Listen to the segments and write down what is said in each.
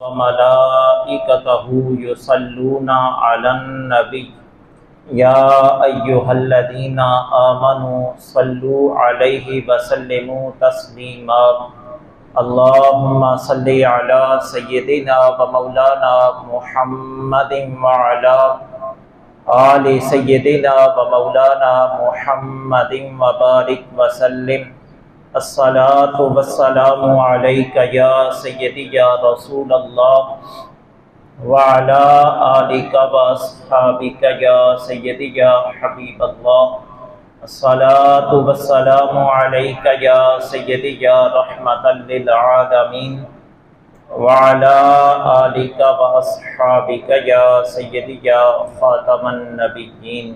व मलाइकतहु युसल्लूना अलन नबी या अय्युहल्लज़ीना आमनू सल्लू अलैहि वसल्लिमू तस्लीमा। अल्लाहुम्मा सल्लि अला सय्यिदिना व मौलाना मुहम्मदिन व अला आलि सय्यिदिना व मौलाना मुहम्मदिन व बारिक व सल्लिम। अस्सलातु वस्सलामु अलैका या सय्यदी या रसूलल्लाह व अला आलिका व अस्हाबिका या सय्यदी या हबीबल्लाह। अस्सलातु वस्सलामु अलैका या सय्यदी या रहमतल लिल आलमीन व अला आलिका व अस्हाबिका या सय्यदी या खातमन नबिय्यीन।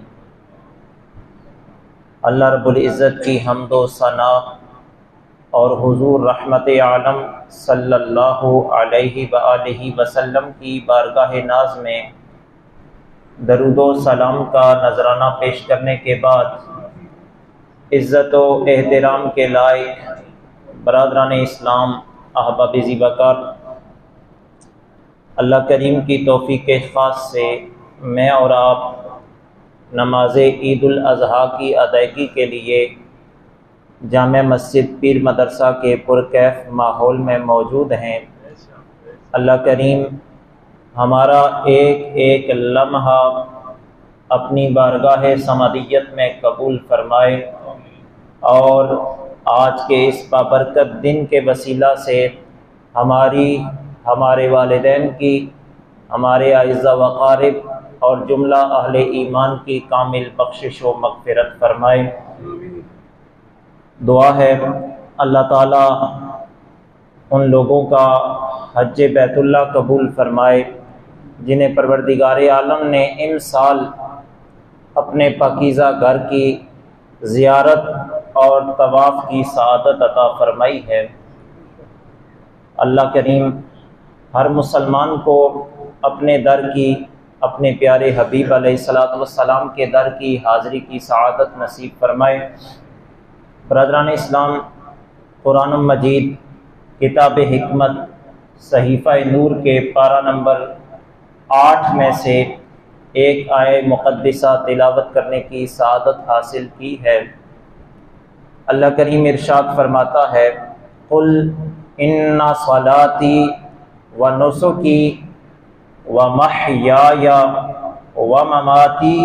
अल्लाह रब्बुल इज़्ज़त की हम्दो सना और हुजूर रहमत आलम सल्लल्लाहु अलैहि व आलिहि वसल्लम की बारगाह नाज में दरूदो सलाम का नजराना पेश करने के बाद इज़्ज़त व एहतराम के लायक बरादरान इस्लाम अहबाब ज़िबकार, अल्लाह करीम की तौफीक ख़ास से मैं और आप नमाज ईद उल अज़हा की अदायगी के लिए जामे मस्जिद पीर मदरसा के पुरकैफ माहौल में मौजूद हैं। अल्लाह करीम हमारा एक एक लम्हा अपनी बारगाह समदियत में कबूल फरमाए और आज के इस बाबरकत दिन के वसीला से हमारे वालिदैन की, हमारे आइज़ा व क़ारिब और जुमला अहले ईमान की कामिल बख्शिश व मग़फ़िरत फरमाए। दुआ है अल्लाह ताला उन लोगों का हज बैतुल्लाह कबूल फरमाए जिन्हें परवरदिगार आलम ने इन साल अपने पाकीज़ा घर की ज़ियारत और तवाफ़ की सआदत अता फरमाई है। अल्लाह करीम हर मुसलमान को अपने दर की, अपने प्यारे हबीब अलैहिस्सलातु वस्सलाम के दर की हाज़िरी की सआदत नसीब फरमाए। बरदरान इस्लाम, कुरान मजीद किताब हिकमत सहीफ़ा नूर के पारा नंबर 8 में से एक आय मुक़द्दिसा तिलावत करने की सआदत हासिल की है। अल्लाह करीम इरशाद फरमाता है, कुल इन्ना सलाती व नुसुकी व महयाया व ममाती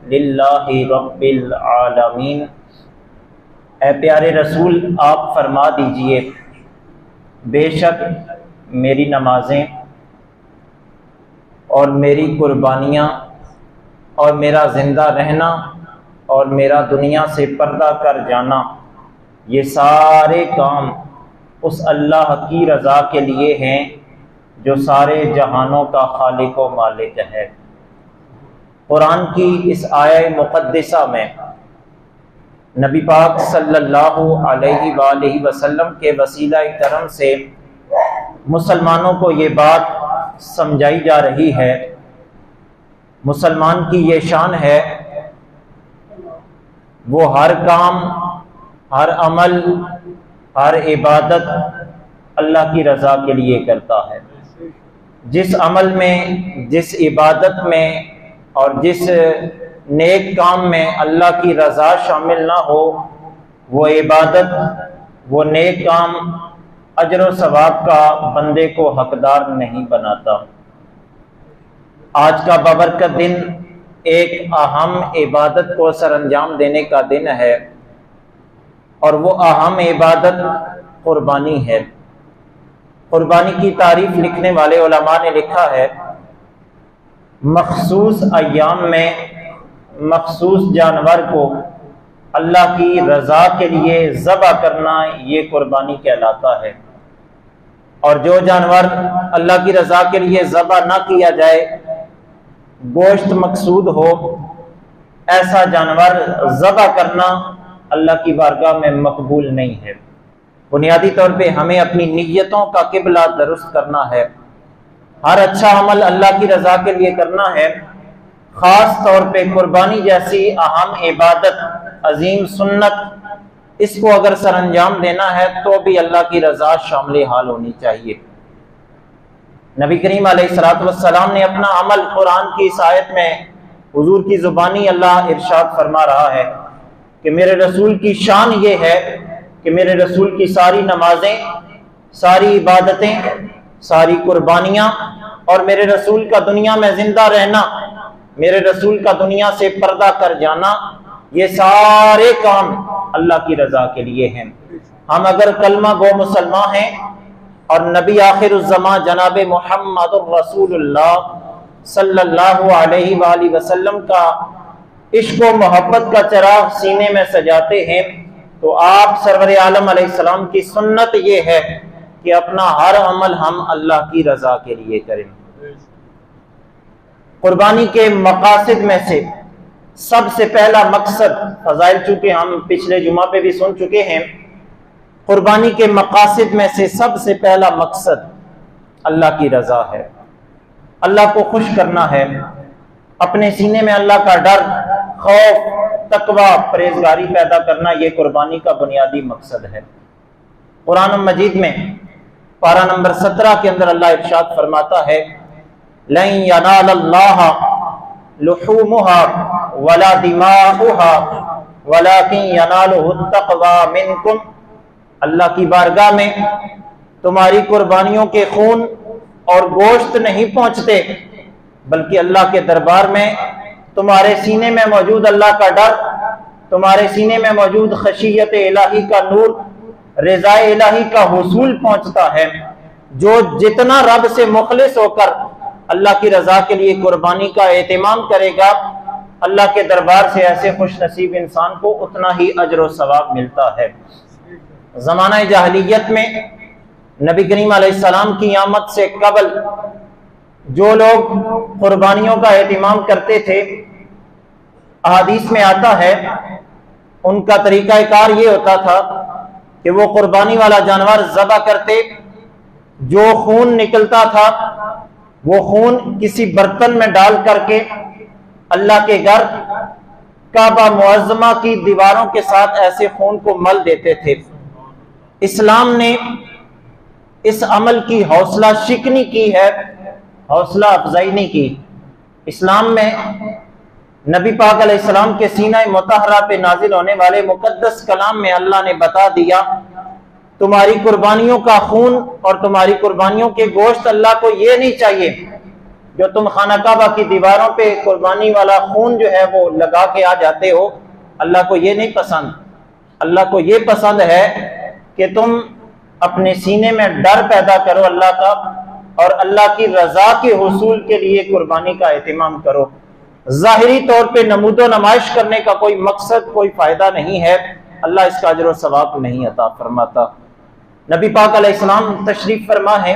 लिल्लाहि रब्बिल आलमीन। ऐ प्यारे रसूल, आप फरमा दीजिए, बेशक मेरी नमाज़ें और मेरी कुर्बानियाँ और मेरा ज़िंदा रहना और मेरा दुनिया से पर्दा कर जाना, ये सारे काम उस अल्लाह की रज़ा के लिए हैं जो सारे जहानों का खालिक व मालिक है। कुरान की इस आयत मुक़द्दिसा में नबी पाक सल्लल्लाहु अलैहि वसल्लम के वसीला करम से मुसलमानों को ये बात समझाई जा रही है। मुसलमान की ये शान है, वो हर काम, हर अमल, हर इबादत अल्लाह की रज़ा के लिए करता है। जिस अमल में, जिस इबादत में और जिस नेक काम में अल्लाह की रज़ा शामिल ना हो, वो इबादत, वो नेक काम अजर व सवाब का बंदे को हकदार नहीं बनाता। आज का बाबरकत दिन एक अहम इबादत को सरअंजाम देने का दिन है और वो अहम इबादत कुर्बानी है। कुर्बानी की तारीफ लिखने वाले उलमा ने लिखा है, मखसूस अय्याम में मखसूस जानवर को अल्लाह की रज़ा के लिए ज़बह करना ये कुर्बानी कहलाता है, और जो जानवर अल्लाह की रज़ा के लिए ज़बह ना किया जाए, गोश्त मकसूद हो, ऐसा जानवर ज़बह करना अल्लाह की बारगाह में मकबूल नहीं है। बुनियादी तौर पे हमें अपनी नीयतों का किबला दुरुस्त करना है। हर अच्छा अमल अल्लाह की रज़ा के लिए करना है। ख़ास तौर पे कुर्बानी जैसी अहम इबादत, अजीम सुन्नत, इसको अगर सरअंजाम देना है तो भी अल्लाह की रज़ा शामिल हाल होनी चाहिए। नबी करीम अलैहिस्सलाम ने अपना अमल कुरान की इस आयत में हुजूर की ज़ुबानी अल्लाह इरशाद फरमा रहा है कि मेरे रसूल की शान ये है कि मेरे रसूल की सारी नमाजें, सारी इबादतें, सारी कुर्बानियाँ और मेरे रसूल का दुनिया में जिंदा रहना, मेरे रसूल का दुनिया से पर्दा कर जाना, ये सारे काम अल्लाह की रजा के लिए हैं। हम अगर कलमा गो मुसलमान हैं और नबी आखिरुज़्ज़मा जनाब मुहम्मदुर रसूलुल्लाह सल्लल्लाहु अलैहि वसल्लम का इश्क व मोहब्बत का चिराग सीने में सजाते हैं, तो आप सरवर आलम अलैहिस्सलाम की सुन्नत ये है कि अपना हर अमल हम अल्लाह की रजा के लिए करें। कुर्बानी के मकासद में से सबसे पहला मकसद, फजाइल चूंकि हम पिछले जुमा पे भी सुन चुके हैं, कुर्बानी के मकासद में से सबसे पहला मकसद अल्लाह की रजा है। अल्लाह को खुश करना है, अपने सीने में अल्लाह का डर, खौफ, तकवा, परहेजगारी पैदा करना, यह कुर्बानी का बुनियादी मकसद है। कुरान मजीद में पारा नंबर 17 के अंदर अल्लाह इरशाद फरमाता है, लन यनालल्लाह लुहूमुहा वला दिमाउहा वलाकिन यनालुहु तक़वा मिनकुम। अल्लाह की बारगाह में तुम्हारी कुर्बानियों के खून और गोश्त नहीं पहुंचते, बल्कि अल्लाह के दरबार में तुम्हारे सीने में मौजूद अल्लाह का डर, तुम्हारे सीने में मौजूद खशियत इलाही का नूर, रज़ा इलाही का हुसूल पहुंचता है। जो जितना रब से मुखलिस होकर अल्लाह की रजा के लिए कुर्बानी का एहतिमाम करेगा, अल्लाह के दरबार से ऐसे खुश नसीब इंसान को उतना ही अजर व सवाब मिलता है। ज़माना जाहिलियत में नबी करीम अलैहिस्सलाम की आमद से कबल जो लोग कुर्बानियों का एहतिमाम करते थे, अहादीस में आता है उनका तरीक़ाकार ये होता था कि वो कुर्बानी वाला जानवर ज़बह करते, जो खून निकलता था वो खून किसी बर्तन में डाल करके अल्लाह के घर काबा मुअज़्ज़मा की दीवारों के साथ ऐसे खून को मल देते थे। इस्लाम ने इस अमल की हौसला शिकनी की है, हौसला अफजाई नहीं की। इस्लाम में नबी पाक अलैहिस्सलाम के सीना मुतहरा पे नाजिल होने वाले मुकद्दस कलाम में अल्लाह ने बता दिया, तुम्हारी कुर्बानियों का खून और तुम्हारी कुर्बानियों के गोश्त अल्लाह को ये नहीं चाहिए जो तुम खाना काबा की दीवारों पे कुर्बानी वाला खून जो है वो लगा के आ जाते हो। अल्लाह को ये नहीं पसंद। अल्लाह को ये पसंद है कि तुम अपने सीने में डर पैदा करो अल्लाह का, और अल्लाह की रजा के हुसूल के लिए कुर्बानी का एहतिमाम करो। जाहिरी तौर पे नमूदो नमाइश करने का कोई मकसद, कोई फायदा नहीं है, अल्लाह इसका अजर व सवाब नहीं अता फरमाता। नबी पाक अलैहिस्सलाम तशरीफ फरमा है,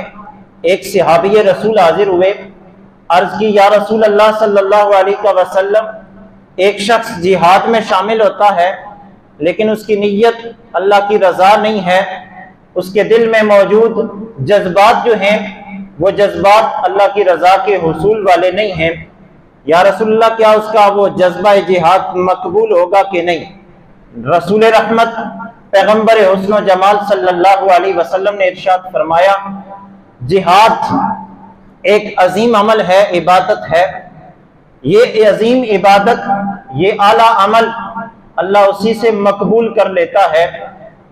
एक सहाबी रसूल हाजिर हुए, अर्ज की या रसूल अल्लाह सल्लल्लाहु अलैहि वसल्लम, एक शख्स जिहाद में शामिल होता है लेकिन उसकी नीयत अल्लाह की रजा नहीं है, उसके दिल में मौजूद जज्बात जो हैं वो जज्बात अल्लाह की रजा के हुसूल वाले नहीं हैं। या रसूलल्लाह, क्या उसका वो जज्बा जिहाद मकबूल होगा कि नहीं? रसूल रहमत पैगंबर हुस्न जमाल सल्लल्लाहु अलैहि वसल्लम ने इरशाद फरमाया, जिहाद एक अजीम अमल है, इबादत है। ये अजीम इबादत, ये आला अमल अल्लाह उसी से मकबूल कर लेता है,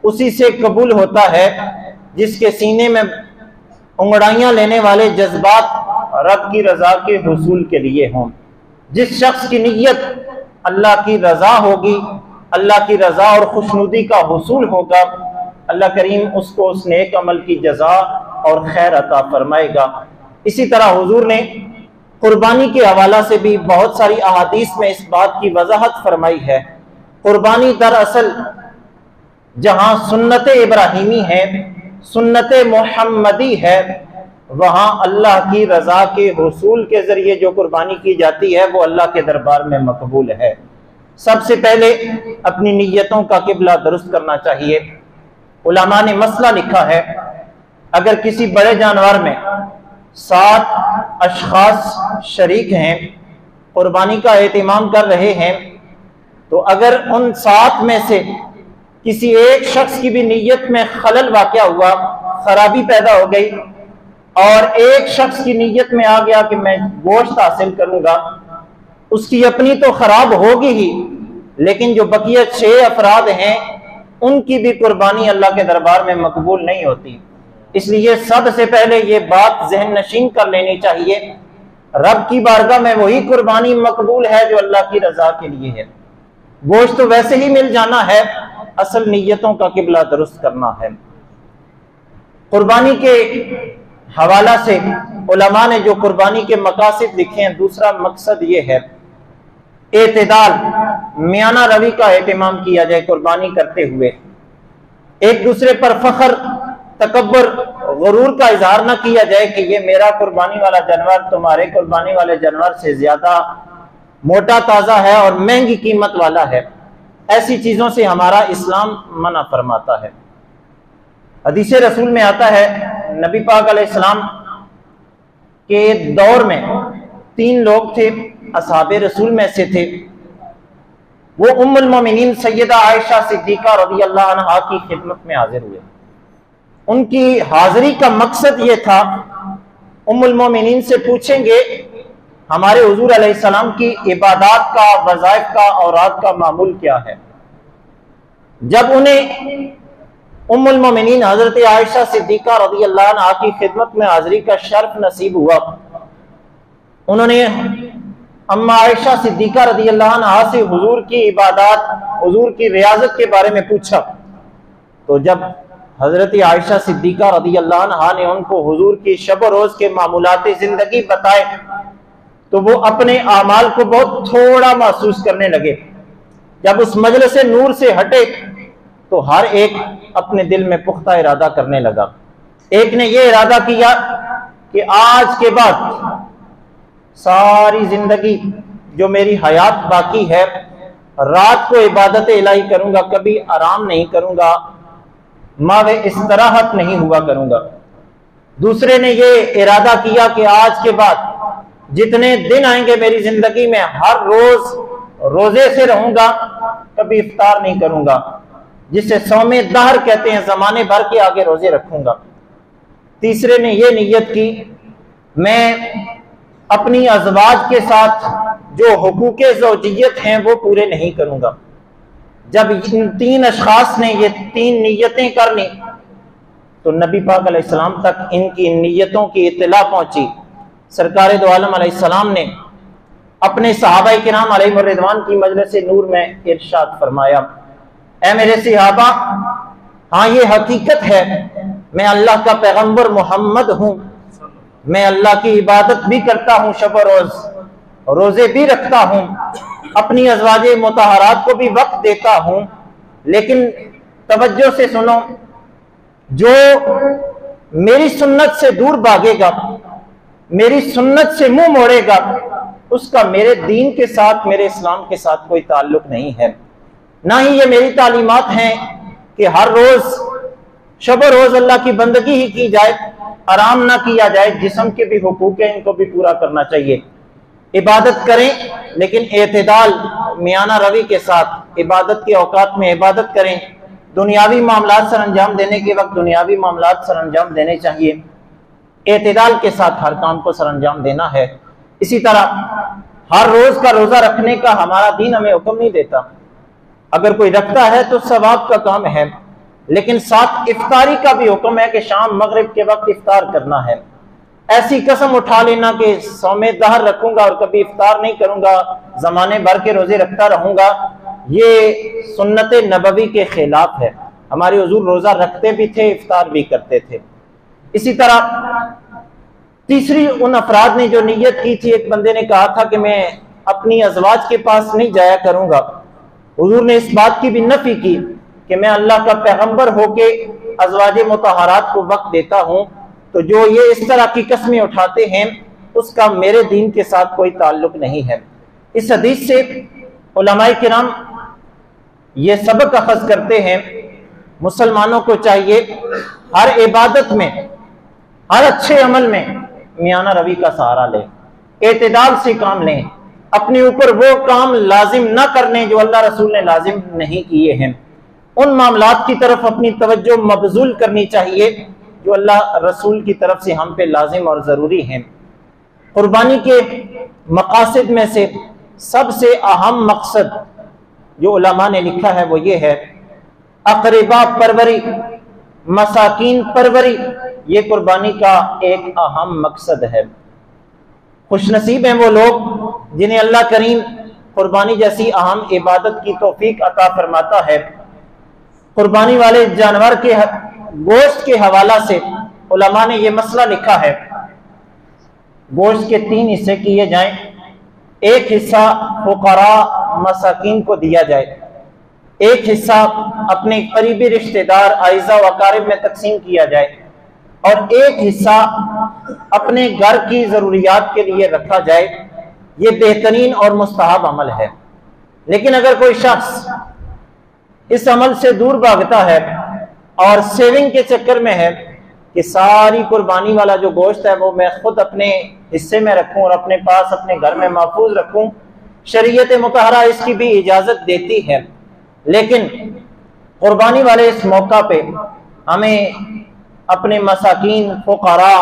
उसी से कबूल होता है जिसके सीने में उंगड़ाइयां लेने वाले जज्बात रब की रजा के हुसूल के लिए हों। जिस शख्स की नीयत अल्लाह की रजा होगी, अल्लाह की रजा और खुशनुदी का हुसूल होगा, अल्लाह करीम उसको उस नेक अमल की जजा और खैर अता फरमाएगा। इसी तरह हुजूर ने कुर्बानी के हवाला से भी बहुत सारी अहादीस में इस बात की वजाहत फरमाई है। कुर्बानी दरअसल जहां सुन्नत इब्राहिमी है, सुन्नत मोहम्मदी है, वहां अल्लाह की रजा के हुसूल के जरिए जो कुर्बानी की जाती है वो अल्लाह के दरबार में मकबूल है। सबसे पहले अपनी नीयतों का किबला दुरुस्त करना चाहिए। उलमा ने मसला लिखा है, अगर किसी बड़े जानवर में 7 अशखास शरीक हैं, कुर्बानी का एहतिमाम कर रहे हैं, तो अगर उन 7 में से किसी एक शख्स की भी नीयत में खलल वाक़या हुआ, खराबी पैदा हो गई, और एक शख्स की नीयत में आ गया कि मैं गोश्त हासिल करूंगा, उसकी अपनी तो खराब होगी ही, लेकिन जो बकिया 6 अफराद हैं उनकी भी कुर्बानी अल्लाह के दरबार में मकबूल नहीं होती। इसलिए सबसे पहले ये बात जहन नशीन कर लेनी चाहिए, रब की बारगाह में वही कुर्बानी मकबूल है जो अल्लाह की रजा के लिए है। गोश्त तो वैसे ही मिल जाना है, असल नीयतों का किबला दुरुस्त करना है। कुर्बानी के हवाला से उलमा ने जो कुर्बानी के मकासद लिखे हैं, दूसरा मकसद ये है एतदाल, मियाना रवि का एहतमाम किया जाए कुर्बानी करते हुए। एक दूसरे पर फख्र, तकब्बुर, गुरूर का इजहार न किया जाए कि ये मेरा कुर्बानी वाला जानवर तुम्हारे कुर्बानी वाले जानवर से ज्यादा मोटा ताजा है और महंगी कीमत वाला है। ऐसी चीजों से हमारा इस्लाम मना फरमाता है। हदीस रसूल में आता है, नबी पाक अलैहिस्सलाम के दौर में 3 लोग थे, असहाबे रसूल में से थे। वो उम्मुल मोमिनीन सैयदा आयशा सिद्दीका रज़ियल्लाहु अन्हा की खिदमत में हाजिर हुए। उनकी हाजिरी का मकसद ये था, उम्मुल मोमिनीन से पूछेंगे हमारे हुजूर अलैहिस्सलाम की इबादत का, वज़ाइफ का, औरात का मामूल क्या है। जब उन्हें उम्मुल मोमिनीन हजरत आयशा सिद्दीका रज़ियल्लाहु अन्हा की खिदमत में हाजिरी का शर्फ नसीब हुआ, उन्होंने अम्मा आयशा सिद्दीका रज़ियल्लाहु अन्हा से हुजूर की इबादत, हुजूर की रियाजत के बारे में पूछा। तो जब हजरत आयशा सिद्दीका रज़ियल्लाहु अन्हा ने उनको हुजूर की शब रोज के मामूलाते जिंदगी बताए, तो वो अपने आमाल को बहुत थोड़ा महसूस करने लगे। जब उस मजलिस नूर से हटे तो हर एक अपने दिल में पुख्ता इरादा करने लगा। एक ने यह इरादा किया कि आज के बाद सारी जिंदगी जो मेरी हयात बाकी है, रात को इबादत इलाही करूंगा, कभी आराम नहीं करूंगा, मावे इस्तराहत नहीं हुआ करूंगा। दूसरे ने यह इरादा किया कि आज के बाद जितने दिन आएंगे मेरी जिंदगी में, हर रोज रोजे से रहूंगा, कभी इफ्तार नहीं करूंगा, जिसे सौमे दहर कहते हैं, जमाने भर के आगे रोजे रखूंगा। तीसरे ने यह नीयत की, मैं अपनी अज़वाज के साथ जो हुकूके ज़ौजियत हैं वो पूरे नहीं करूंगा। जब इन 3 अशखास ने ये 3 नीयतें कर ली तो नबी पाक अलैहिस्सलाम तक इनकी नीयतों की इत्तला पहुंची। सरकार दो आलम अलैहिस्सलाम ने अपने सहाबाए किराम अलैहिम रिज़वान की मजलिस नूर में इरशाद फरमाया, ऐ मेरे सहाबा, हाँ ये हकीकत है, मैं अल्लाह का पैगंबर मोहम्मद हूँ, मैं अल्लाह की इबादत भी करता हूँ, शब रोज रोजे भी रखता हूँ, अपनी अज़वाजे मुतहरात को भी वक्त देता हूँ, लेकिन तवज्जो से सुनो, जो मेरी सुन्नत से दूर भागेगा, मेरी सुन्नत से मुंह मोड़ेगा, उसका मेरे दीन के साथ, मेरे इस्लाम के साथ कोई ताल्लुक नहीं है। ना ही ये मेरी तालीमात हैं कि हर रोज शब रोज अल्लाह की बंदगी ही की जाए, आराम ना किया जाए, जिस्म के भी हुकूक है इनको भी पूरा करना चाहिए। इबादत करें लेकिन एतदाल, मियाना रवि के साथ इबादत के औकात में इबादत करें। दुनियावी मामलात सर अंजाम देने के वक्त दुनियावी मामलात सर अंजाम देने चाहिए, एतदाल के साथ हर काम को सर अंजाम देना है। इसी तरह हर रोज का रोजा रखने का हमारा दीन हमें हुक्म नहीं देता। अगर कोई रखता है तो सवाब का काम है, लेकिन साथ इफ्तारी का भी हुक्म है कि शाम मगरिब के वक्त इफ्तार करना है। ऐसी कसम उठा लेना कि सौमे दहर रखूंगा और कभी इफ्तार नहीं करूंगा, जमाने भर के रोजे रखता रहूंगा, ये सुन्नत नबवी के खिलाफ है। हमारे हुजूर रोजा रखते भी थे, इफ्तार भी करते थे। इसी तरह तीसरी उन अफराद ने जो नीयत की थी, एक बंदे ने कहा था कि मैं अपनी अज़वाज के पास नहीं जाया करूंगा। हुजूर ने इस बात की भी नफी की कि मैं अल्लाह का पैगंबर होके अज़वाजे मुतहरात को वक्त देता हूं, तो जो ये इस तरह की कस्में उठाते हैं उसका मेरे दीन के साथ कोई ताल्लुक नहीं है। इस हदीस से उलमाए किराम ये सबक अखज़ करते हैं, मुसलमानों को चाहिए हर इबादत में, हर अच्छे अमल में मियाना रवि का सहारा लें, एतदाल से काम लें, अपने ऊपर वो काम लाजिम ना करने जो अल्लाह रसूल ने लाजिम नहीं किए हैं। उन मामलात की तरफ अपनी तवज्जो मबजूल करनी चाहिए जो अल्लाह रसूल की तरफ से हम पे लाजिम और ज़रूरी हैं। कुर्बानी के मकासद में से सबसे अहम मकसद जो उलमा ने लिखा है वो ये है, अकरीबा परवरी, मसाकीन परवरी, ये कुर्बानी का एक अहम मकसद है। खुशनसीब हैं वो लोग जिन्हें अल्लाह करीम कुर्बानी जैसी अहम इबादत की तौफीक अता फरमाता है। कुर्बानी वाले जानवर के गोश्त के हवाला से उलमा ने यह मसला लिखा है, गोश्त के 3 हिस्से किए जाएं, एक हिस्सा फुकरा मसाकीन को दिया जाए, एक हिस्सा अपने करीबी रिश्तेदार आइज़ा व अकारिब में तकसीम किया जाए और एक हिस्सा अपने घर की ज़रूरियात के लिए रखा जाए। ये बेहतरीन और मुस्तहब अमल है। लेकिन अगर कोई शख्स इस अमल से दूर भागता है और सेविंग के चक्कर में है कि सारी कुर्बानी वाला जो गोश्त है वो मैं खुद अपने हिस्से में रखूं और अपने पास अपने घर में महफूज रखूं, शरीयत मुतहरा इसकी भी इजाज़त देती है। लेकिन कुर्बानी वाले इस मौका पे हमें अपने मसाकीन फुकरा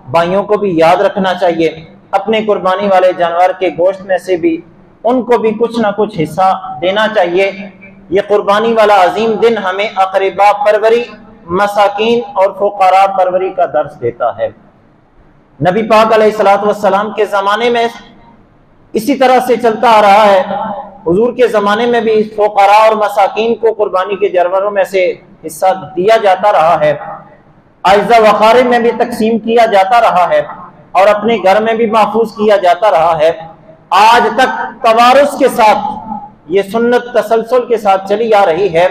भाइयों को भी याद रखना चाहिए। अपने कुर्बानी वाले जानवर के गोश्त में से भी उनको भी कुछ ना कुछ हिस्सा देना चाहिए। ये कुर्बानी वाला अजीम दिन हमें अकरीबा परवरी, मसाकीन और फुकरा परवरी का दर्स देता है। नबी पाक अलैहिस्सलातु वस्सलाम के ज़माने में इसी तरह से चलता आ रहा है। हुजूर के ज़माने में भी फुकरा और मसाकीन को कुर्बानी के जानवरों में से हिस्सा दिया जाता रहा है, आइज़ा व अकारिब में भी तकसीम किया जाता रहा है और अपने घर में भी महफूज किया जाता रहा है। आज तक तवारुस के साथ ये सुन्नत तसलसल के साथ चली आ रही है।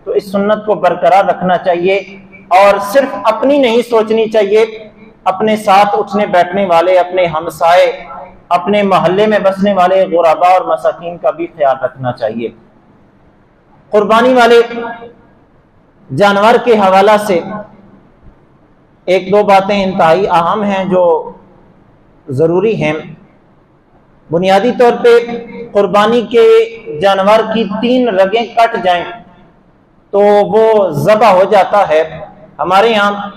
तो इस सुन्नत को बरकरार रखना चाहिए और सिर्फ अपनी नहीं सोचनी चाहिए, अपने साथ उठने बैठने वाले, अपने हमसाए, अपने मोहल्ले में बसने वाले गुराबा और मसाकीन का भी ख्याल रखना चाहिए। कुर्बानी वाले जानवर के हवाला से एक दो बातें इंतहाई अहम हैं जो ज़रूरी हैं। बुनियादी तौर पे कुर्बानी के जानवर की 3 रगें कट जाएं तो वो ज़बह हो जाता है। हमारे यहाँ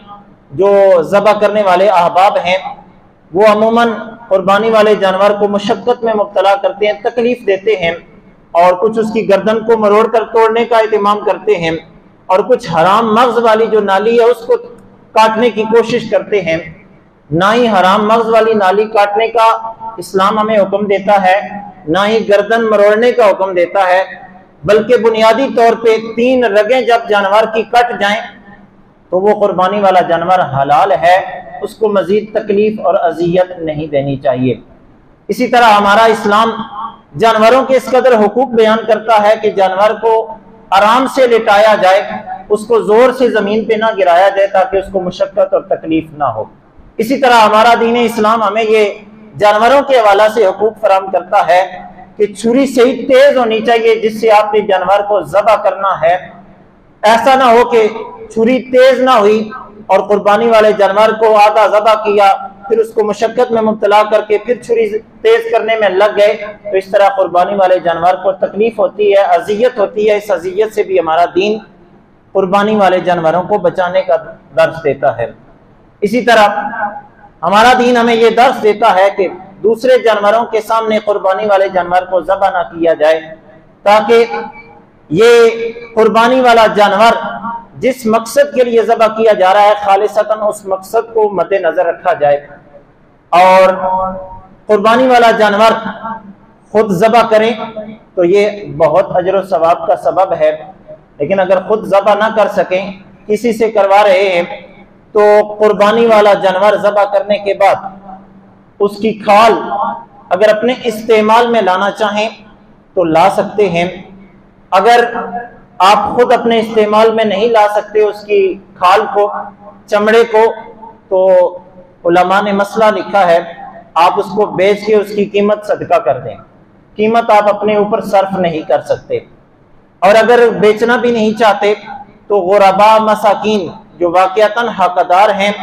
जो ज़बह करने वाले अहबाब हैं वो अमूमन कुर्बानी वाले जानवर को मुशक्क़त में मुब्तला करते हैं, तकलीफ़ देते हैं और कुछ उसकी गर्दन को मरोड़ कर तोड़ने का एहतमाम करते हैं और कुछ हराम मग़ज़ वाली जो नाली है उसको काटने की कोशिश करते हैं। ना ही हराम मग़ज़ वाली नाली काटने का इस्लाम हमें हुक्म देता है, ना ही गर्दन मरोड़ने का हुक्म देता है, बल्कि बुनियादी तौर पे 3 रगें जब जानवर की कट जाएं तो वो कुर्बानी वाला जानवर हलाल है, उसको मजीद तकलीफ और अजियत नहीं देनी चाहिए। इसी तरह हमारा इस्लाम जानवरों के इस कदर हुकूक बयान करता है कि जानवर को आराम से लिटाया जाए, उसको जोर से जमीन पे ना गिराया जाए ताकि उसको मुशक्कत और तकलीफ ना हो। इसी तरह हमारा दीन इस्लाम हमें ये जानवरों के हवाला से हुकूक फराम करता है कि छुरी से ही तेज होनी चाहिए जिससे आपने जानवर को ज़बह करना है। ऐसा ना हो कि छुरी तेज ना हुई और कुर्बानी वाले जानवर को आधा ज़बह किया, फिर उसको मुशक्कत में मुब्तला करके फिर छुरी तेज करने में लग गए, तो इस तरह कुर्बानी वाले जानवर को तकलीफ होती है, अजियत होती है। इस अजियत से भी हमारा दीन कुर्बानी वाले जानवरों को बचाने का दर्स देता है। इसी तरह हमारा दीन हमें यह दर्स देता है कि दूसरे जानवरों के सामने कुर्बानी वाले जानवर को ज़बह ना किया जाए, ताकि ये कुर्बानी वाला जानवर जिस मकसद के लिए ज़बह किया जा रहा है खालिसतन उस मकसद को मद्देनजर रखा जाए। और कुर्बानी वाला जानवर खुद ज़बह करें तो ये बहुत अजर व सवाब का सबब है, लेकिन अगर खुद ज़बह ना कर सकें, किसी से करवा रहे हैं, तो कुर्बानी वाला जानवर ज़बह करने के बाद उसकी खाल अगर अपने इस्तेमाल में लाना चाहें तो ला सकते हैं। अगर आप खुद अपने इस्तेमाल में नहीं ला सकते उसकी खाल को, चमड़े को, तो उलमा ने मसला लिखा है आप उसको बेच के उसकी कीमत सदका कर दें। कीमत आप अपने ऊपर सर्फ नहीं कर सकते। और अगर बेचना भी नहीं चाहते तो गुरबा मसाकीन जो वाक़यातन हकदार हैं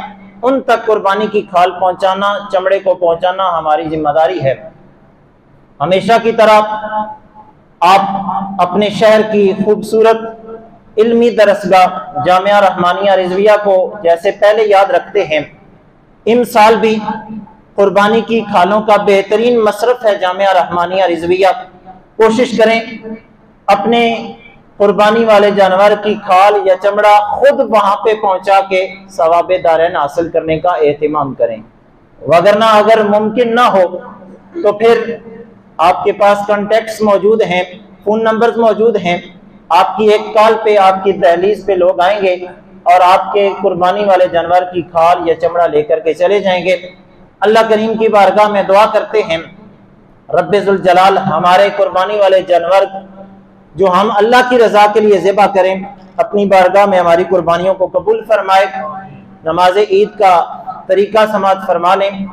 उन तक कुर्बानी की खाल पहुंचाना, चमड़े को पहुंचाना हमारी जिम्मेदारी है। हमेशा की तरह आप अपने शहर की खूबसूरत इल्मी दरसगाह जामिया रहमानिया रिजविया को जैसे पहले याद रखते हैं, इमसाल भी कुर्बानी की खालों का बेहतरीन मसरफ है जामिया रहमानिया रिजविया। कोशिश करें अपने कुर्बानी वाले जानवर की खाल या चमड़ा खुद वहां पे पहुंचा के सवाबे दारैन हासिल करने का एहतिमाम करें। वगरना अगर मुमकिन ना हो तो फिर आपके पास कॉन्टेक्ट्स मौजूद हैं, फोन नंबर्स मौजूद हैं, आपकी एक कॉल पे आपकी दहलीज पे लोग आएंगे और आपके कुर्बानी वाले जानवर की खाल या चमड़ा लेकर के चले जाएंगे। अल्लाह करीम की बारगाह में दुआ करते हैं रब्बे जुल जलाल हमारे कुर्बानी वाले जानवर जो हम अल्लाह की रजा के लिए ज़िबा करें, अपनी बारगाह में हमारी कुर्बानियों को कबूल फरमाए। नमाज ईद का तरीका समाअत फरमा लें।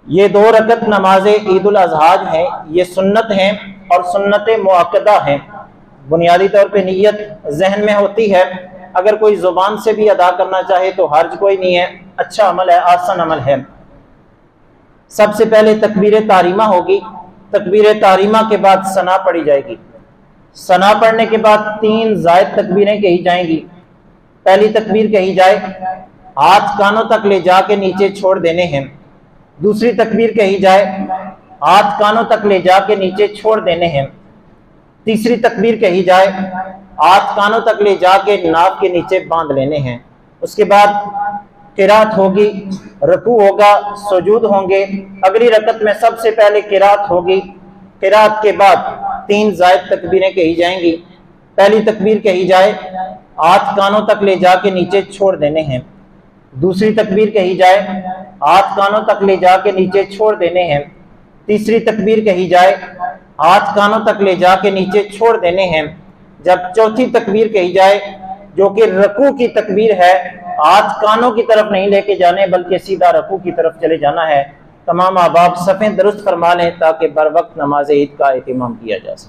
ये 2 रकत नमाज ईद उल अज़हा है, ये सुन्नत हैं और सुन्नत मुअक्कदा हैं। बुनियादी तौर पे नियत जहन में होती है, अगर कोई जुबान से भी अदा करना चाहे तो हर्ज कोई नहीं है, अच्छा अमल है, आसान अमल है। सबसे पहले तकबीर तारीमा होगी, तकबीर तारीमा के बाद सना पढ़ी जाएगी। सना पढ़ने के बाद 3 जायद तकबीरें कही जाएंगी। पहली तकबीर कही जाए, हाथ कानों तक ले जाके नीचे छोड़ देने हैं। दूसरी तकबीर कही जाए, हाथ कानों तक ले जाके नीचे छोड़ देने हैं। तीसरी तकबीर कही जाए, हाथ कानों तक ले जाके नाक के नीचे बांध लेने हैं। उसके बाद किरात होगी, रुकू होगा, सुजूद होंगे। अगली रकत में सबसे पहले किरात होगी। किरात के बाद 3 जायद तकबीरें कही जाएंगी। पहली तकबीर कही जाए, हाथ कानों तक ले जाके नीचे छोड़ देने हैं। दूसरी तकबीर कही जाए, हाथ कानों तक ले जाके नीचे छोड़ देने हैं। तीसरी तकबीर कही जाए, हाथ कानों तक ले जाके नीचे छोड़ देने हैं। जब चौथी तकबीर कही जाए जो कि रुकू की तकबीर है, हाथ कानों की तरफ नहीं लेके जाने बल्कि सीधा रुकू की तरफ चले जाना है। तमाम अहबाब सफ़ें दुरुस्त फरमा लें ताकि बर वक्त नमाज ईद का एहतिमाम किया जा सके।